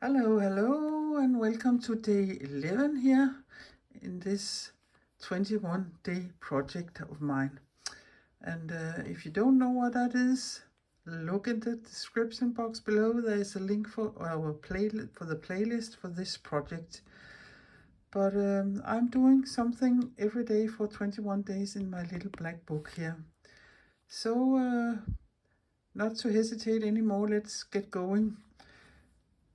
Hello, hello, and welcome to day 11 here in this 21-day project of mine. And if you don't know what that is, look in the description box below. There is a link for our playlist for this project. But I'm doing something every day for 21 days in my little black book here. So not to hesitate anymore, let's get going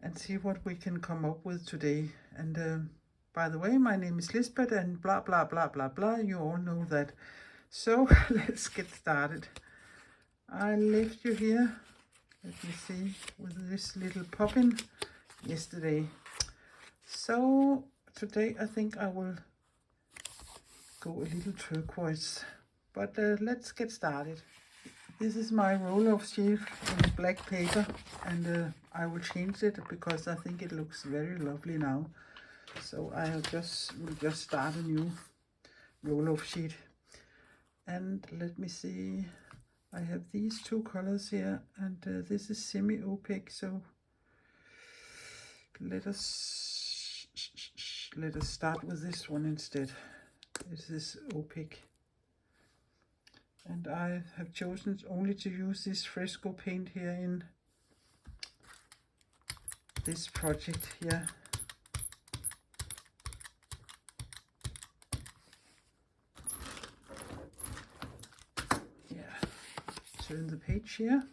and see what we can come up with today. And by the way, my name is Lisbeth and blah blah blah blah blah, you all know that. So let's get started. I left you here, let me see, with this little poppin yesterday. So today I think I will go a little turquoise, but let's get started. This is my roll-off sheet in black paper, and I will change it because I think it looks very lovely now. So I will just start a new roll-off sheet. And let me see, I have these two colors here, and this is semi-opaque, so let us start with this one instead. This is opaque. And I have chosen only to use this fresco paint here in this project here. Yeah, turn the page here,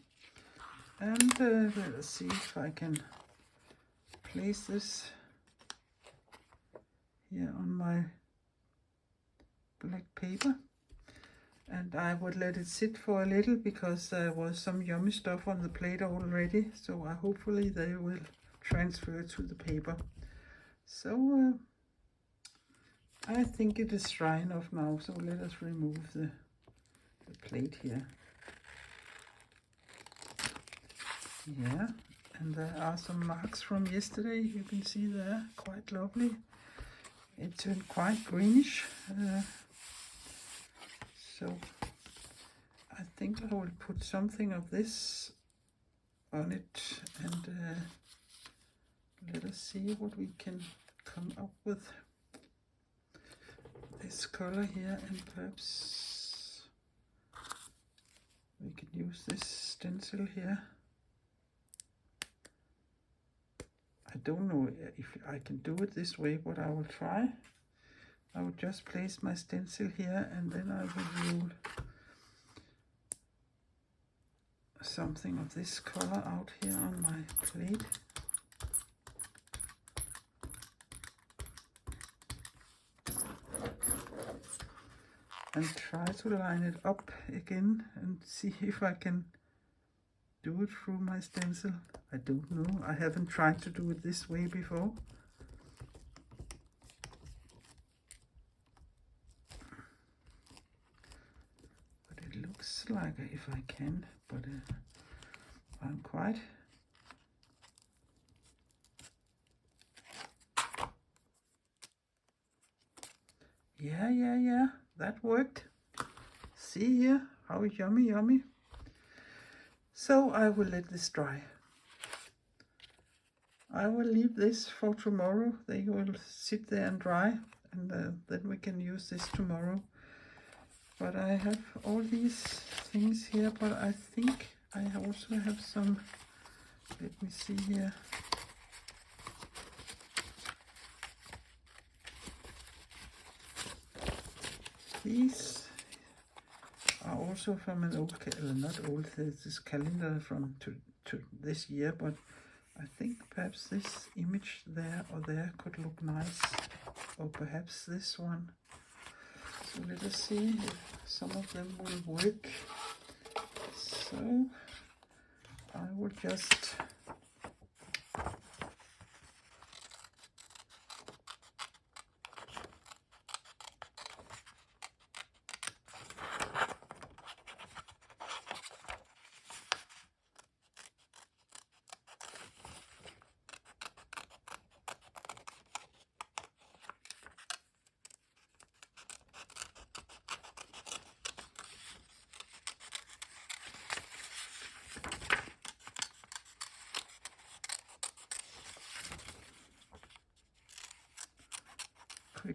and let's see if I can place this here on my black paper. And I would let it sit for a little because there was some yummy stuff on the plate already, so hopefully they will transfer to the paper. So I think it is dry enough now, so let us remove the plate here. Yeah, and there are some marks from yesterday, you can see there, quite lovely. It turned quite greenish. So I think I will put something of this on it, and let us see what we can come up with. This color here, and perhaps we can use this stencil here. I don't know if I can do it this way, but I will try. I will just place my stencil here, and then I will roll something of this color out here on my plate. And try to line it up again and see if I can do it through my stencil. I don't know, I haven't tried to do it this way before. Looks like if I can, but I'm quite yeah, that worked. See here how yummy. So I will let this dry. I will leave this for tomorrow. They will sit there and dry, and then we can use this tomorrow. But I have all these things here, but I think I also have some, let me see here. These are also from an old, not old, this calendar from to this year, but I think perhaps this image there or there could look nice, or perhaps this one. So let us see if some of them will work. So I will just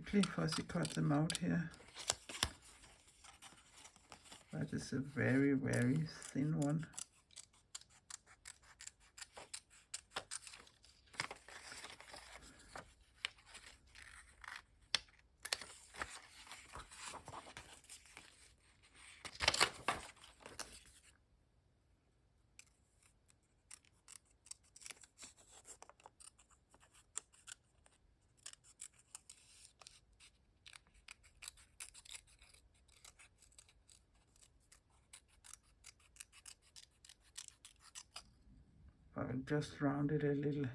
deeply fussy cut them out here. That is a very, very thin one. I will just round it a little.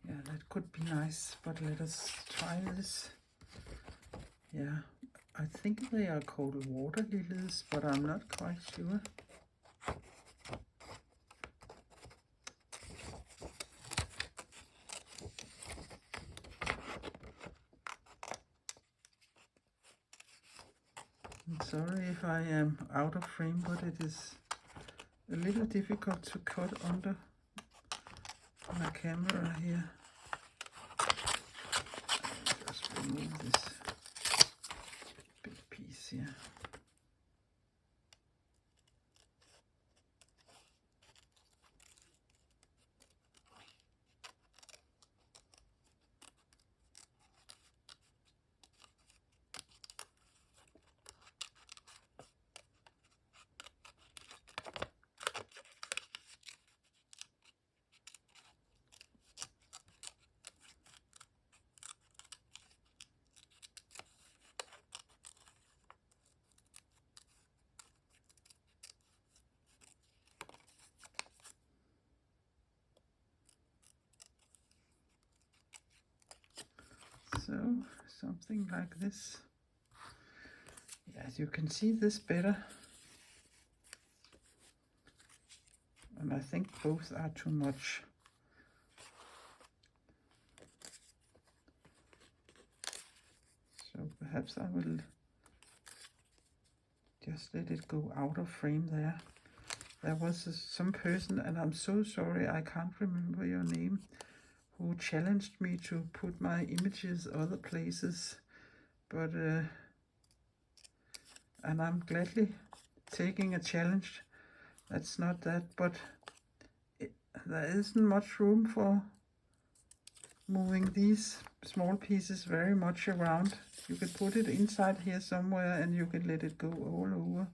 Yeah, that could be nice, but let us try this. Yeah, I think they are called water lilies, but I'm not quite sure. I'm sorry if I am out of frame, but it is a little difficult to cut under my camera here. Just remove this big piece here. So something like this. Yes, you can see this better. And I think both are too much. So perhaps I will just let it go out of frame there. There was some person, and I'm so sorry, I can't remember your name, who challenged me to put my images other places, but and I'm gladly taking a challenge. That's not that, but there isn't much room for moving these small pieces very much around. You can put it inside here somewhere and you can let it go all over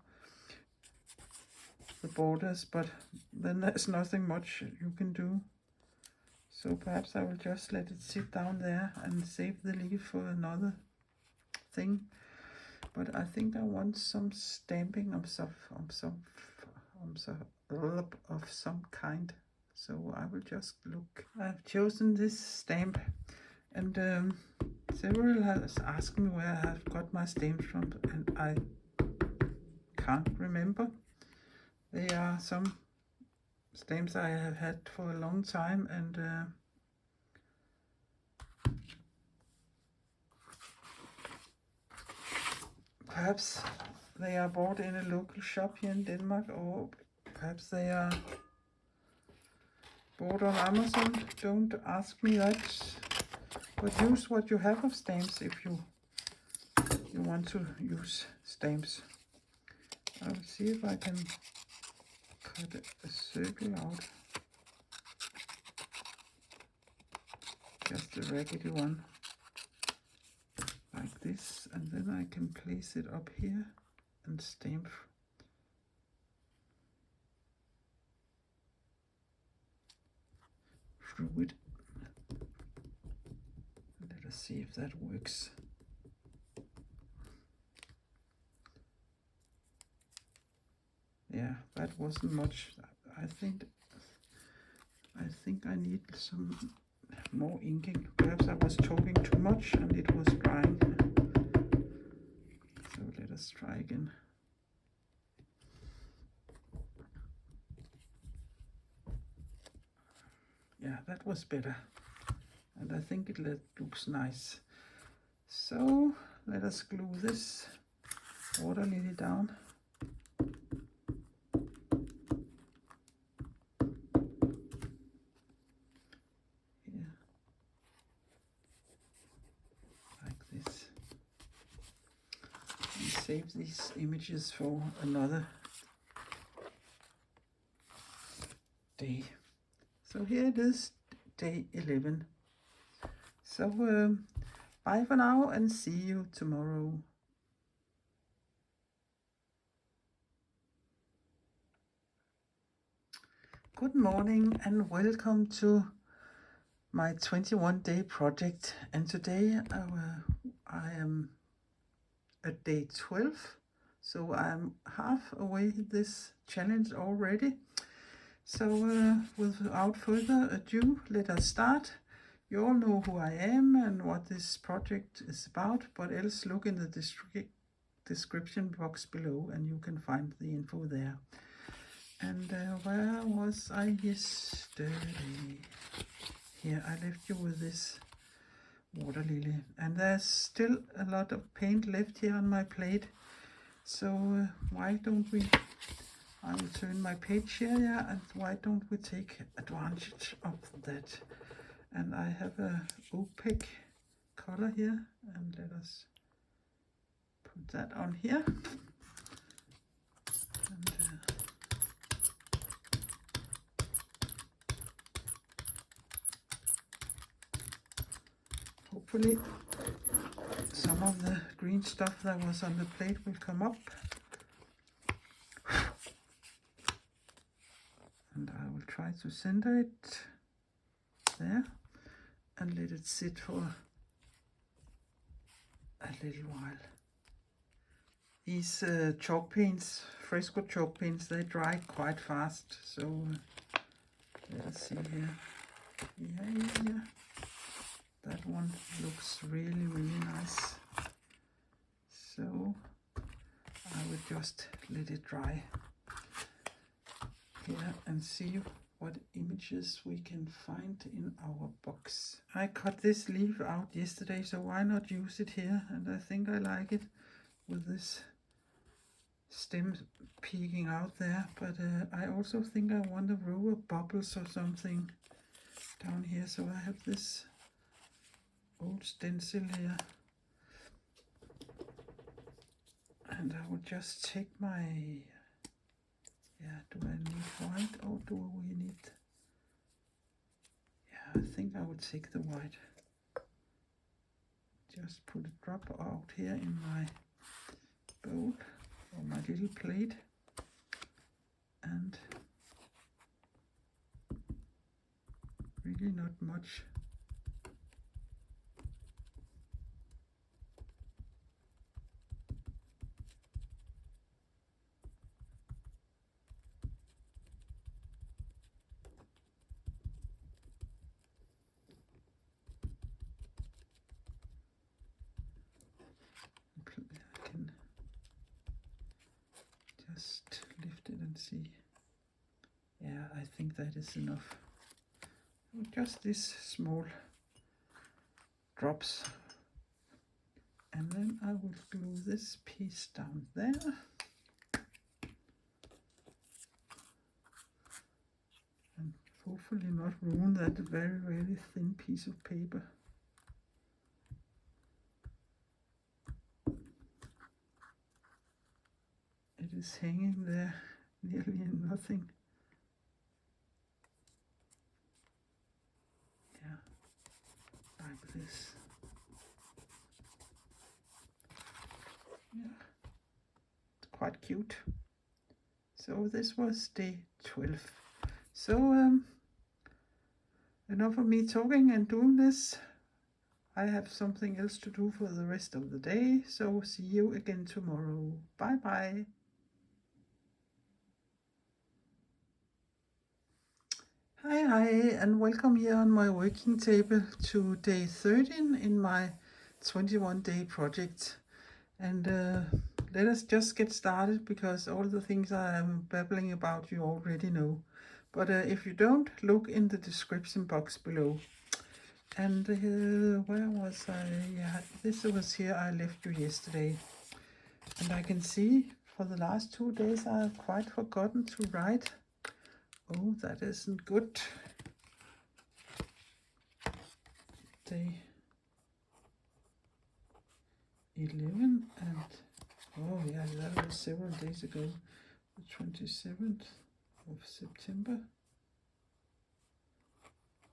the borders, but then there's nothing much you can do. So perhaps I will just let it sit down there and save the leaf for another thing. But I think I want some stamping of some kind. So I will just look. I've chosen this stamp, and several has asked me where I have got my stamps from, and I can't remember. They are some stamps I have had for a long time, and perhaps they are bought in a local shop here in Denmark, or perhaps they are bought on Amazon. Don't ask me that, but use what you have of stamps if you want to use stamps. I'll see if I can cut a circle out, just a raggedy one like this, and then I can place it up here and stamp through it. Let us see if that works. Yeah, that wasn't much. I think I need some more inking. Perhaps I was talking too much and it was drying. So let us try again. Yeah, that was better. And I think it looks nice. So let us glue this water lily down. save these images for another day. So here it is, day 11. So bye for now and see you tomorrow. Good morning and welcome to my 21-day project, and today I am at day 12, so I'm halfway this challenge already. So without further ado, let us start. You all know who I am and what this project is about, but else look in the description box below and you can find the info there. And where was I yesterday? Here, I left you with this water lily. And there's still a lot of paint left here on my plate. So why don't we, I will turn my page here, yeah, and why don't we take advantage of that? And I have a opaque color here, and let us put that on here. And, hopefully some of the green stuff that was on the plate will come up. And I will try to center it there and let it sit for a little while. These chalk paints, fresco chalk paints, they dry quite fast. So let's see here. Yeah. That one looks really nice. So I will just let it dry here and see what images we can find in our box. I cut this leaf out yesterday, so why not use it here? And I think I like it with this stem peeking out there, but I also think I want a row of bubbles or something down here. So I have this old stencil here, and I will just take my, do I need white or do we need, I think I would take the white. Just put a drop out here in my bowl or my little plate, and really not much. I can just lift it and see. Yeah, I think that is enough. Just these small drops. And then I will glue this piece down there. And hopefully not ruin that very thin piece of paper. It is hanging there nearly in nothing. Yeah, like this. Yeah, it's quite cute. So this was day 12. So enough of me talking and doing this. I have something else to do for the rest of the day. So see you again tomorrow. Bye bye. Hi and welcome here on my working table to day 13 in my 21-day project. And let us just get started, because all the things I am babbling about you already know. But if you don't, look in the description box below. And where was I? Yeah, this was here I left you yesterday. And I can see for the last 2 days I have quite forgotten to write. Oh, that isn't good. Day 11 and Oh yeah, that was several days ago. The 27th of September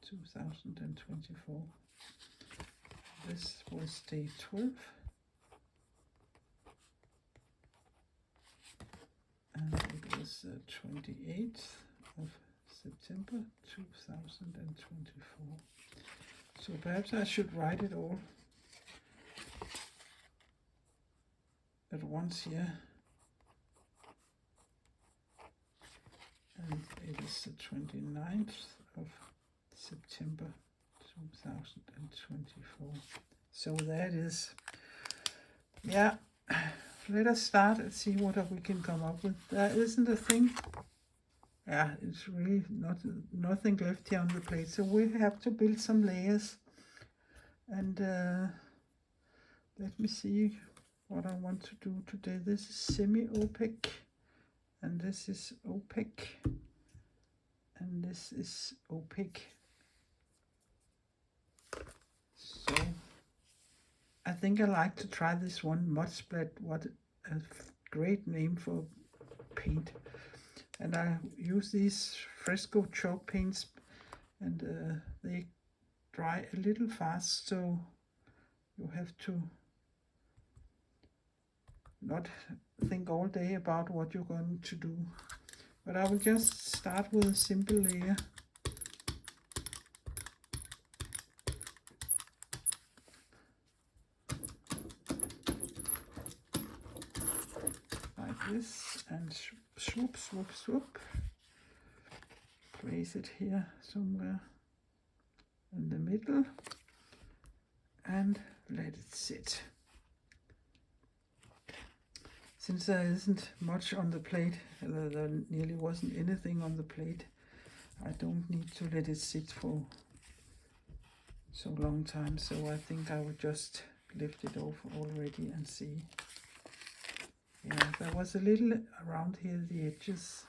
2024. This was day 12. And it was 28th of September 2024. So perhaps I should write it all at once here. And it is the 29th of September 2024. So that is, yeah, let us start and see what we can come up with. There isn't a thing. Yeah, it's really nothing left here on the plate. So we have to build some layers. And let me see what I want to do today. This is semi-opaque. And this is opaque. And this is opaque. So I think I like to try this one, Mud Splat. What a great name for paint. And I use these Fresco chalk paints, and they dry a little fast, so you have to not think all day about what you're going to do. But I will just start with a simple layer. Like this, and swoop, swoop, swoop. Place it here somewhere in the middle and let it sit. Since there isn't much on the plate, there nearly wasn't anything on the plate, I don't need to let it sit for so long time, so I think I will just lift it off already and see. Yeah, there was a little around here, the edges.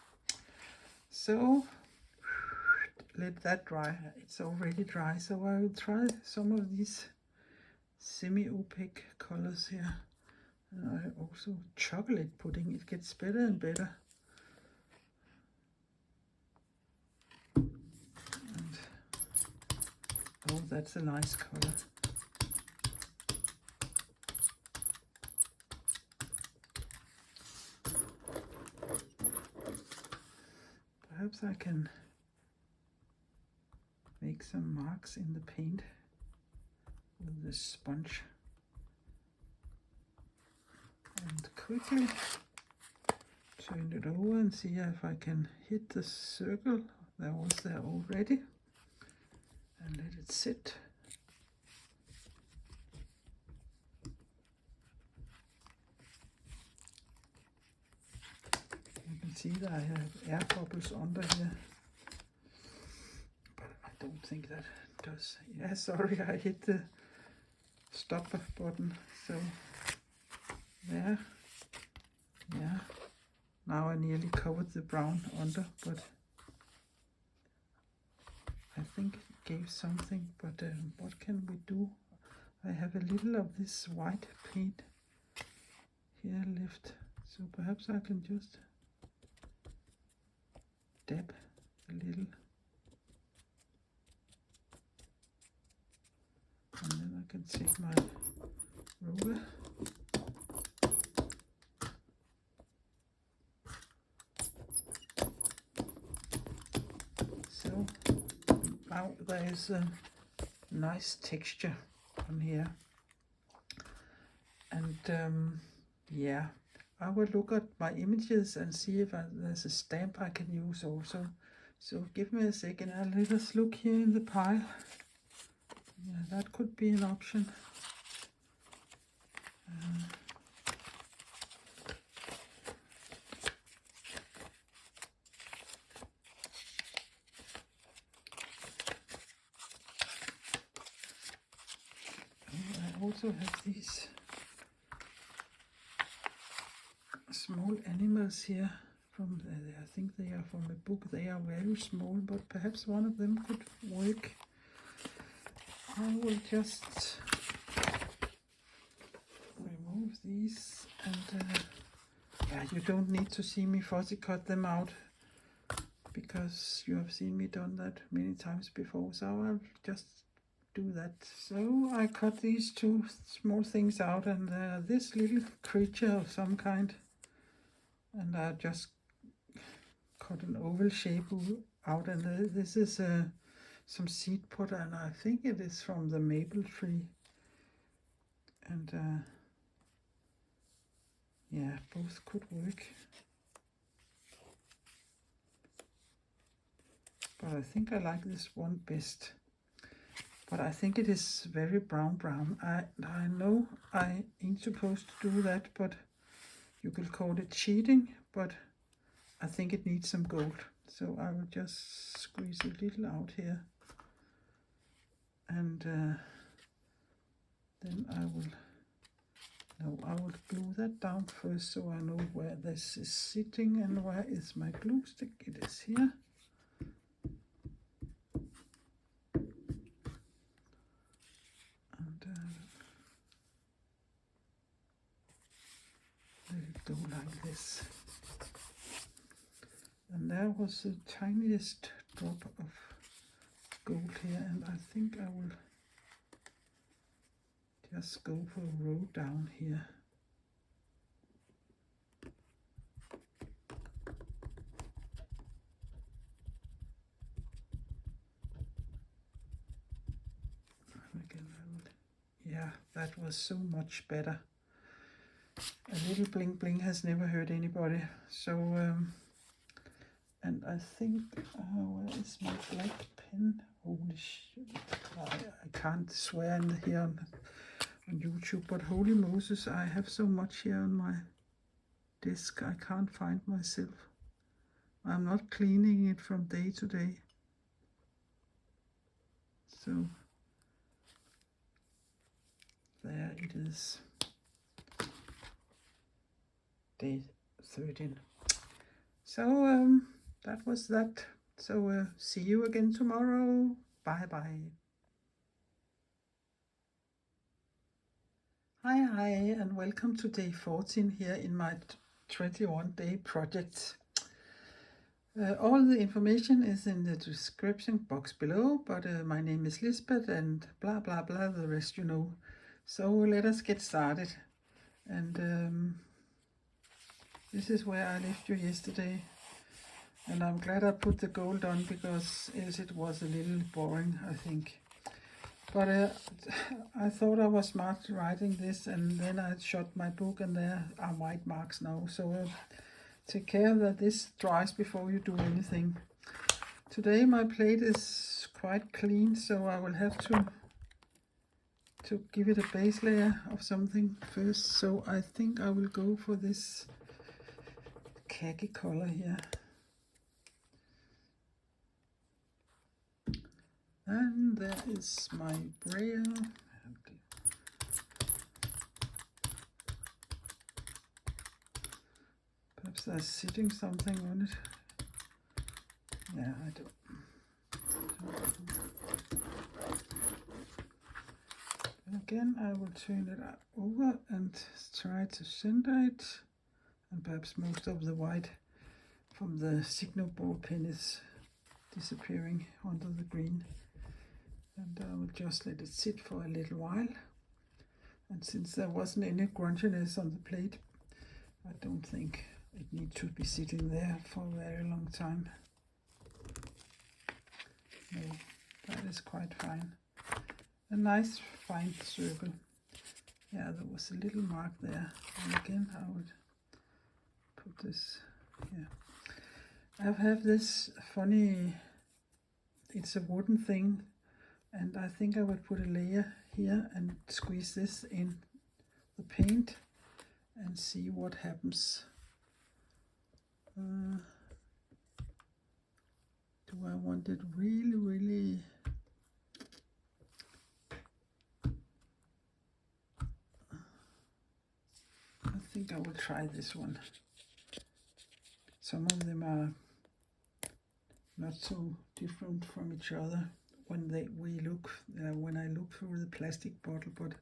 So let that dry. It's already dry, so I will try some of these semi-opaque colors here. And I also chocolate pudding. It gets better and better. And oh, that's a nice color. Perhaps I can make some marks in the paint with this sponge. And quickly turn it over and see if I can hit the circle that was there already. And let it sit. You can see that I have air bubbles under here. But I don't think that does. Yeah, sorry, I hit the stop button. So there. Yeah. Now I nearly covered the brown under, but I think it gave something. But what can we do? I have a little of this white paint here left, so perhaps I can just dab a little, and then I can take my roller. So now there is a nice texture on here, and yeah, I will look at my images and see if there's a stamp I can use also. So give me a second and let us look here in the pile. Yeah, that could be an option. I also have these small animals here from I think they are from a book. They are very small, but perhaps one of them could work. I will just remove these And yeah, you don't need to see me fussy cut them out, because you have seen me done that many times before, so I'll just do that. So I cut these two small things out, and this little creature of some kind, and I just cut an oval shape out, and this is some seed butter, and I think it is from the maple tree. And yeah, both could work, but I think I like this one best. But I think it is very brown. I know I ain't supposed to do that, but you could call it cheating, but I think it needs some gold. So I will just squeeze a little out here, and then I will glue that down first, so I know where this is sitting. And where is my glue stick? It is here. And let it go like this. And there was the tiniest drop of gold here, and I think I will just go for a row down here. Yeah, that was so much better. A little bling bling has never hurt anybody. So, and I think, where is my black pen? Holy shit, I can't swear here on YouTube, but holy Moses, I have so much here on my desk, I can't find myself. I'm not cleaning it from day to day. So, there it is. Day 13. So that was that. So see you again tomorrow. Bye bye. Hi, and welcome to day 14 here in my 21-day project. All the information is in the description box below, but my name is Lisbeth, and blah blah blah, the rest you know. So let us get started. And this is where I left you yesterday, and I'm glad I put the gold on, because else it was a little boring, I think. But I thought I was smart writing this, and then I shut my book, and there are white marks now. So take care that this dries before you do anything. Today my plate is quite clean, so I will have to give it a base layer of something first. So I think I will go for this khaki color here. And there is my braille. Okay. Perhaps there's sitting something on it. Yeah, I don't. Again, I will turn it over and try to center it, and perhaps most of the white from the signal ball pen is disappearing under the green. And I will just let it sit for a little while. And since there wasn't any grunchiness on the plate, I don't think it needs to be sitting there for a very long time. No, that is quite fine. A nice fine circle. Yeah, there was a little mark there. And again, I would put this here. I have this funny, it's a wooden thing, and I think I would put a layer here and squeeze this in the paint and see what happens. Do I want it really I think I will try this one. Some of them are not so different from each other when I look through the plastic bottle, but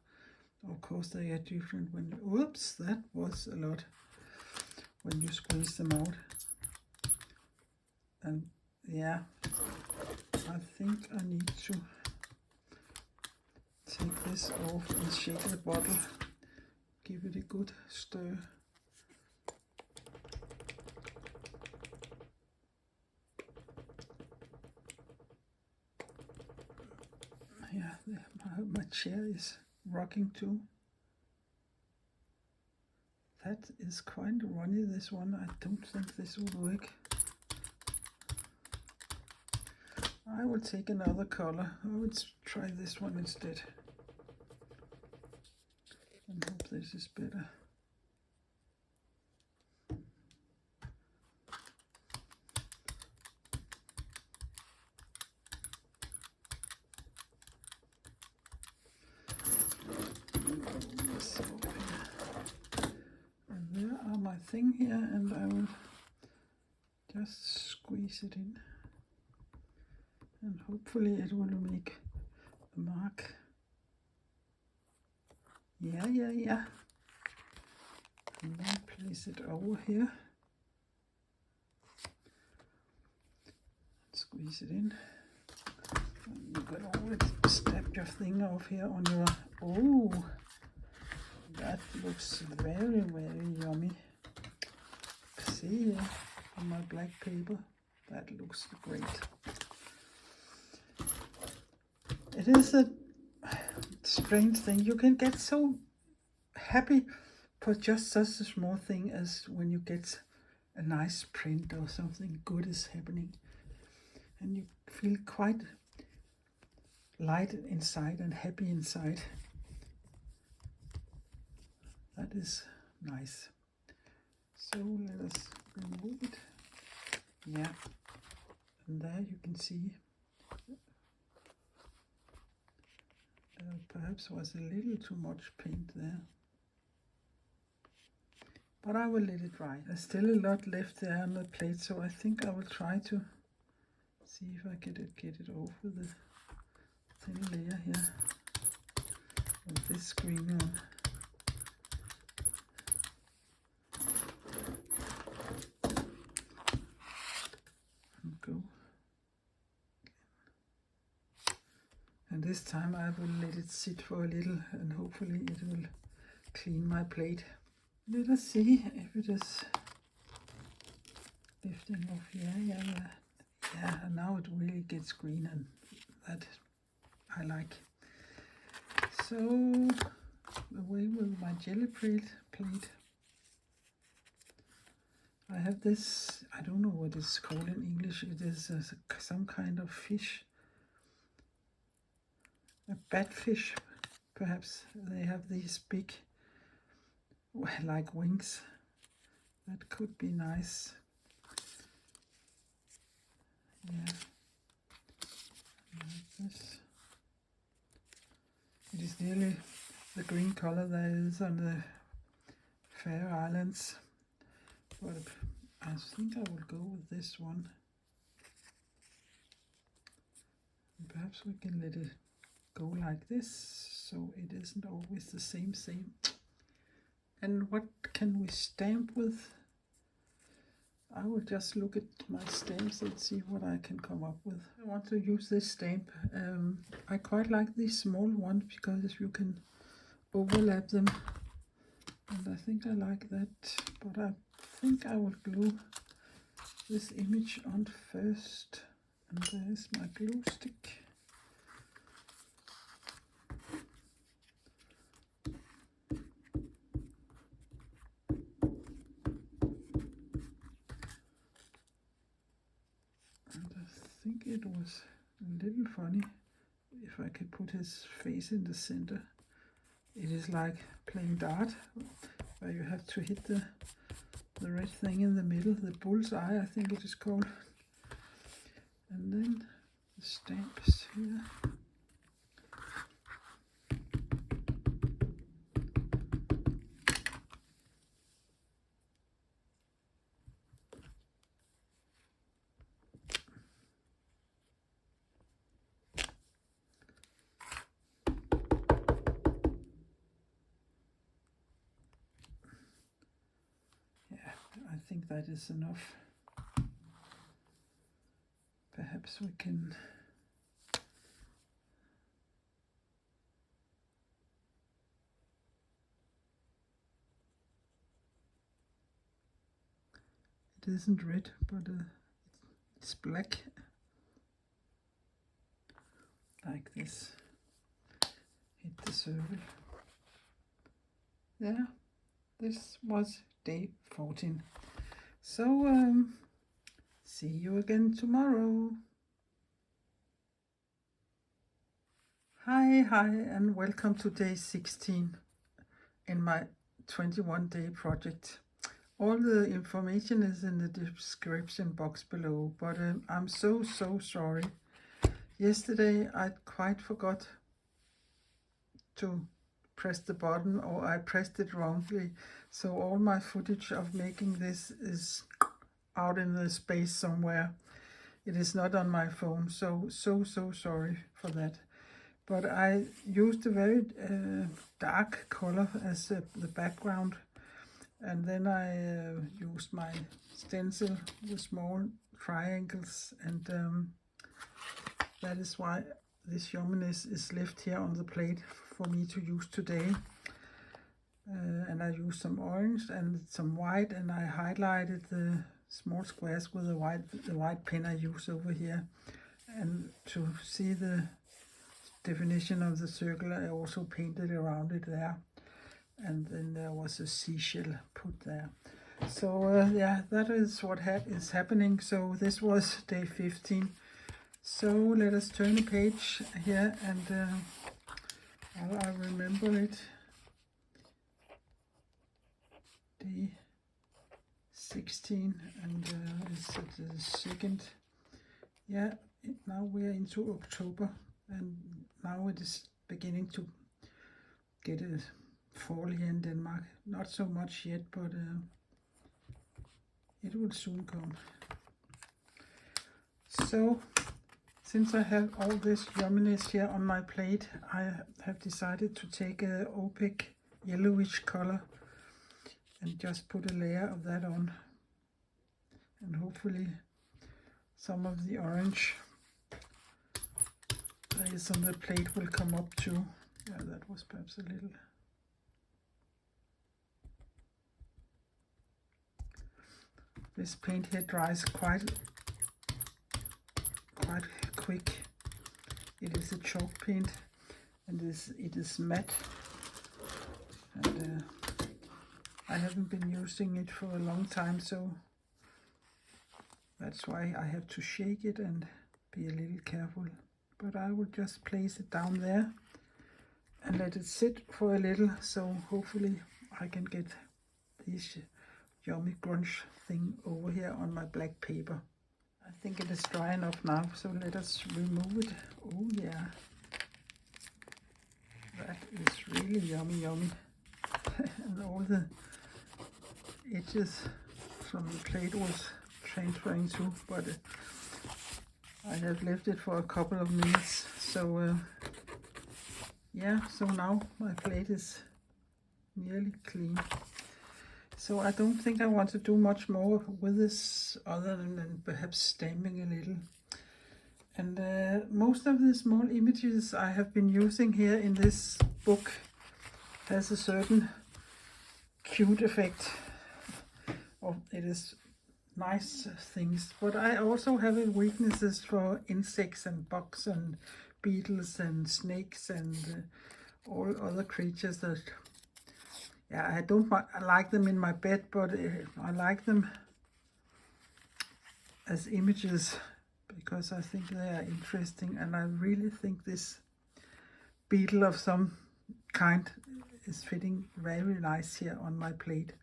Of course they are different when, whoops, that was a lot when you squeeze them out. And yeah, I think I need to take this off and shake the bottle, give it a good stir. Yeah, my chair is rocking too. That is quite runny, this one. I don't think this will work. I will take another color. I would try this one instead. And hope this is better. And there are my thing here, and I will just squeeze it in. And hopefully it will make a mark. Yeah. And then place it over here. Squeeze it in. And you can always stab your thing off here on your... Oh, that looks very, very yummy. See here on my black paper. That looks great. It is a strange thing. You can get so happy for just such a small thing as when you get a nice print or something good is happening. And you feel quite light inside and happy inside. That is nice. So let us remove it. Yeah. And there you can see perhaps was a little too much paint there. But I will let it dry. There's still a lot left there on the plate, so I think I will try to see if I get it off with the thin layer here with this screen on. And go. And this time I will let it sit for a little, and hopefully it will clean my plate. Let us see if it is lifting off. Yeah, now it really gets green, and that I like. So away with my jelly plate. I have this, I don't know what it's called in English. It is some kind of fish. A batfish, perhaps. They have these big, like wings. That could be nice. Yeah. Like this. It is nearly the green color that is on the Faroe Islands. But I think I will go with this one. And perhaps we can let it go like this, so it isn't always the same. And what can we stamp with? I will just look at my stamps and see what I can come up with. I want to use this stamp. I quite like these small ones because you can overlap them, and I think I like that. But I think I will glue this image on first, and there's my glue stick. I think it was a little funny if I could put his face in the center. It is like playing dart, where you have to hit the red thing in the middle, the bullseye I think it is called. And then the stamps here. think that is enough. Perhaps we can it isn't red, but it's black, like this. Hit the circle. Yeah, this was day 14. So see you again tomorrow. Hi, and welcome to day 16 in my 21-day project. All the information is in the description box below, but I'm so sorry. Yesterday I quite forgot to press the button, or I pressed it wrongly, so all my footage of making this is out in the space somewhere. It is not on my phone, so sorry for that. But I used a very dark color as the background, and then I used my stencil with small triangles, and that is why this yumminess is left here on the plate for me to use today. And I used some orange and some white, and I highlighted the small squares with the white pen I use over here. And to see the definition of the circle, I also painted around it there. And then there was a seashell put there. So yeah, that is what is happening. So this was day 15. So let us turn the page here, and I remember it. Day 16, and it's the second. Yeah, now we are into October, and now it is beginning to get a fall here in Denmark. Not so much yet, but it will soon come. So since I have all this yumminess here on my plate, I have decided to take a opaque yellowish color and just put a layer of that on, and hopefully some of the orange that is on the plate will come up too. Yeah, that was perhaps a little. This paint here dries quite quick. It is a chalk paint, and it is matte, and I haven't been using it for a long time, so that's why I have to shake it and be a little careful. But I will just place it down there and let it sit for a little, so hopefully I can get this yummy grunge thing over here on my black paper. I think it is dry enough now, so let us remove it. Oh yeah, that is really yummy. And all the edges from the plate was transferring too, but I have left it for a couple of minutes. So yeah, so now my plate is nearly clean. So I don't think I want to do much more with this other than perhaps stamping a little. And most of the small images I have been using here in this book has a certain cute effect. It is nice things, but I also have weaknesses for insects and bugs and beetles and snakes and all other creatures that, yeah, I don't like them in my bed, but I like them as images because I think they are interesting, and I really think this beetle of some kind is fitting very nice here on my plate.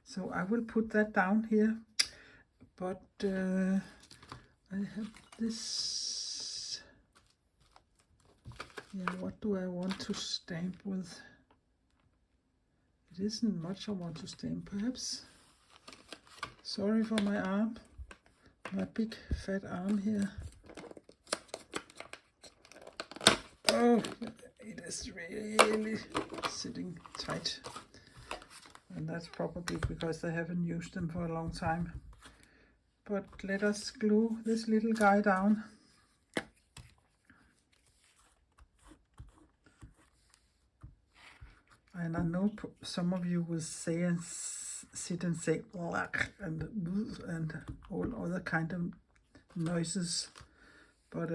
So I will put that down here, but I have this. Yeah, what do I want to stamp with? It isn't much I want to stamp, perhaps. Sorry for my arm, my big fat arm here. Oh, it is really sitting tight. and that's probably because they haven't used them for a long time. But let us glue this little guy down. And I know some of you will say and sit and say and all other kind of noises, but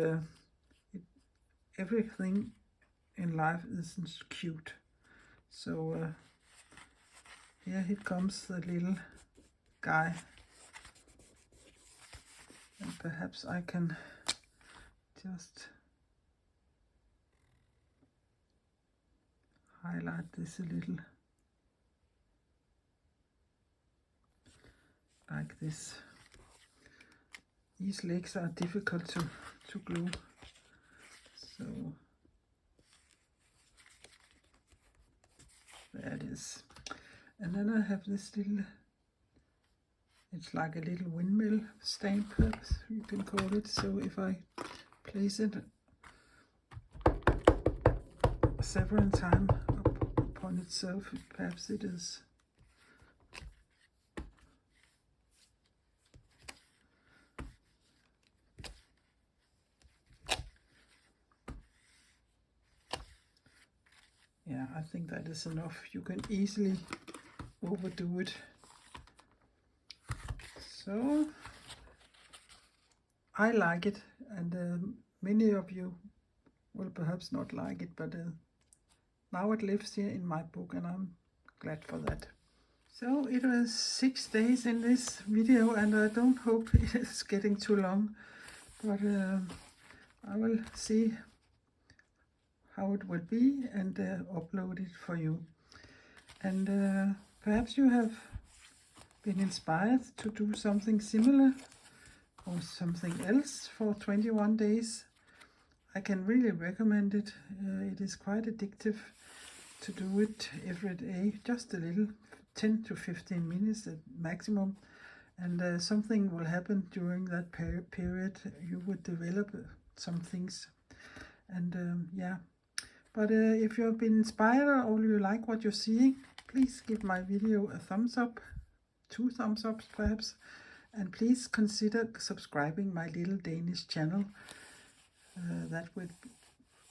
everything in life isn't cute. So here it comes, the little guy, and perhaps I can just highlight this a little, like this. These legs are difficult to glue, so there it is. And then I have this little, it's like a little windmill stamp, you can call it. So if I place it several times upon itself, perhaps it is. Yeah, I think that is enough. You can easily overdo it. So I like it, and many of you will perhaps not like it, but now it lives here in my book, and I'm glad for that. So it was 6 days in this video, and I don't hope it is getting too long, but I will see how it will be and upload it for you. And perhaps you have been inspired to do something similar or something else for 21 days. I can really recommend it. It is quite addictive to do it every day, just a little, 10 to 15 minutes at maximum, and something will happen during that period. You would develop some things, and yeah. But if you have been inspired or you like what you're seeing, please give my video a thumbs up, 2 thumbs ups perhaps, and please consider subscribing my little Danish channel. That would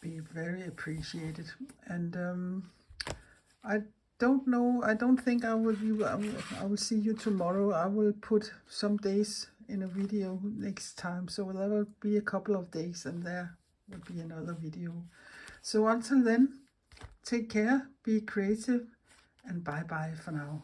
be very appreciated. And I don't know, I don't think I will see you tomorrow. I will put some days in a video next time, so there will be a couple of days and there will be another video. So until then, take care, be creative, and bye bye for now.